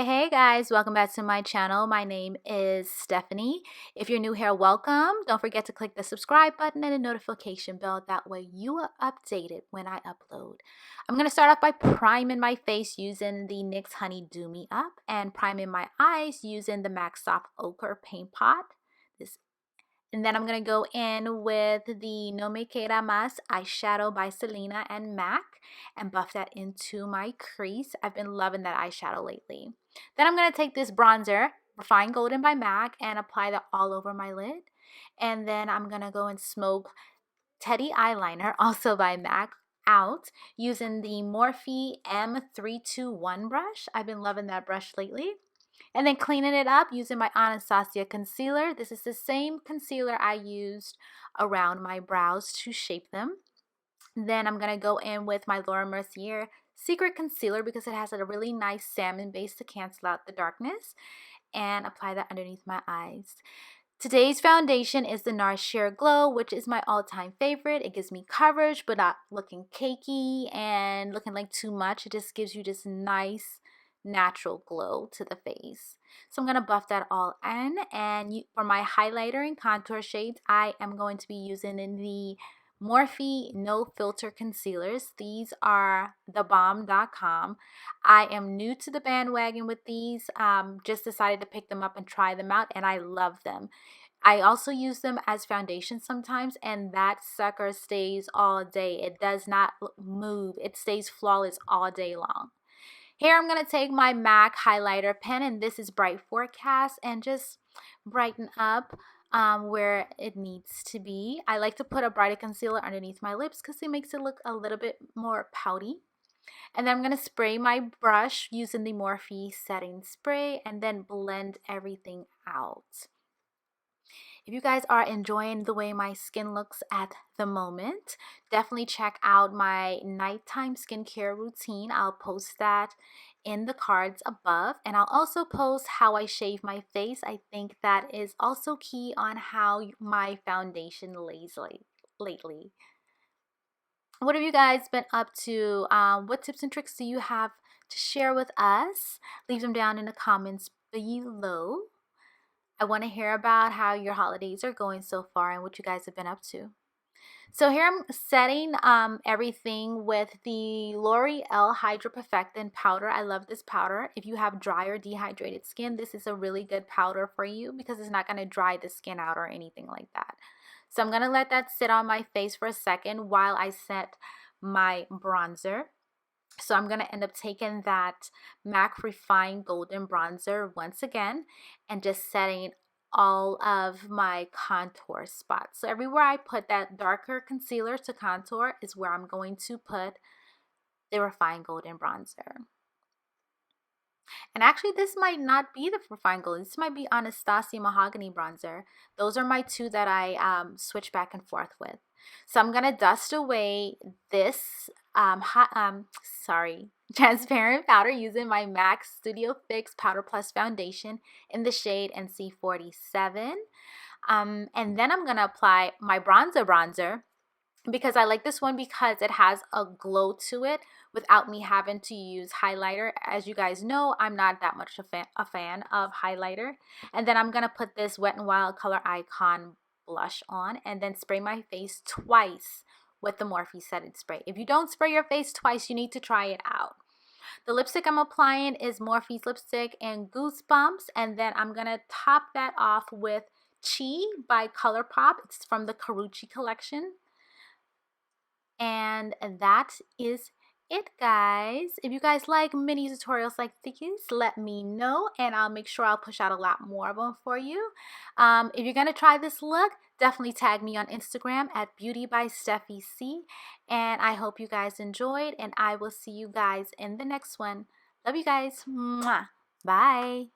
Hey guys, welcome back to my channel. My name is Stephanie. If you're new here, welcome. Don't forget to click the subscribe button and the notification bell. That way you are updated when I upload. I'm going to start off by priming my face using the NYX Honey Do Me Up and priming my eyes using the MAC Soft Ochre Paint Pot. And then I'm going to go in with the No Me Queda Más eyeshadow by Selena and MAC and buff that into my crease. I've been loving that eyeshadow lately. Then I'm going to take this bronzer, Refined Golden by MAC, and apply that all over my lid. And then I'm going to go and smoke Teddy Eyeliner, also by MAC, out using the Morphe M321 brush. I've been loving that brush lately. And then cleaning it up using my Anastasia concealer. This is the same concealer I used around my brows to shape them. Then I'm going to go in with my Laura Mercier Secret Concealer because it has a really nice salmon base to cancel out the darkness, and apply that underneath my eyes. Today's foundation is the NARS Sheer Glow, which is my all-time favorite. It gives me coverage but not looking cakey and looking like too much. It just gives you this nice natural glow to the face. So I'm going to buff that all in, and for my highlighter and contour shades, I am going to be using the Morphe No Filter Concealers. These are thebomb.com. I am new to the bandwagon with these. Just decided to pick them up and try them out, and I love them. I also use them as foundation sometimes, and that sucker stays all day. It does not move. It stays flawless all day long. Here I'm going to take my MAC highlighter pen, and this is Bright Forecast, and just brighten up where it needs to be. I like to put a brighter concealer underneath my lips because it makes it look a little bit more pouty. And then I'm going to spray my brush using the Morphe setting spray and then blend everything out. If you guys are enjoying the way my skin looks at the moment, definitely check out my nighttime skincare routine. I'll post that in the cards above, and I'll also post how I shave my face. I think that is also key on how my foundation lays lately. What have you guys been up to? What tips and tricks do you have to share with us? Leave them down in the comments below. I want to hear about how your holidays are going so far and what you guys have been up to. So here I'm setting everything with the L'Oreal Hydra Perfecting powder. I love this powder. If you have dry or dehydrated skin, this is a really good powder for you because it's not going to dry the skin out or anything like that. So I'm going to let that sit on my face for a second while I set my bronzer. So I'm going to end up taking that MAC Refined Golden Bronzer once again and just setting all of my contour spots. So everywhere I put that darker concealer to contour is where I'm going to put the Refined Golden Bronzer. And actually, this might not be the Refined Gold. This might be Anastasia Mahogany Bronzer. Those are my two that I switch back and forth with. So I'm going to dust away this transparent powder using my MAC Studio Fix Powder Plus Foundation in the shade NC47. And then I'm going to apply my bronzer because I like this one because it has a glow to it without me having to use highlighter. As you guys know, I'm not that much a fan of highlighter. And then I'm going to put this Wet n Wild Color Icon blush on and then spray my face twice with the Morphe setting spray. If you don't spray your face twice, you need to try it out. The lipstick I'm applying is Morphe's lipstick in Goosebumps, and then I'm going to top that off with Chi by ColourPop. It's from the Karuchi collection. And that is it, guys. If you guys like mini tutorials like these, let me know and I'll make sure I'll push out a lot more of them for you. If you're gonna try this look, definitely tag me on Instagram at beautybysteffiec, and I hope you guys enjoyed, and I will see you guys in the next one. Love you guys. Mwah. Bye.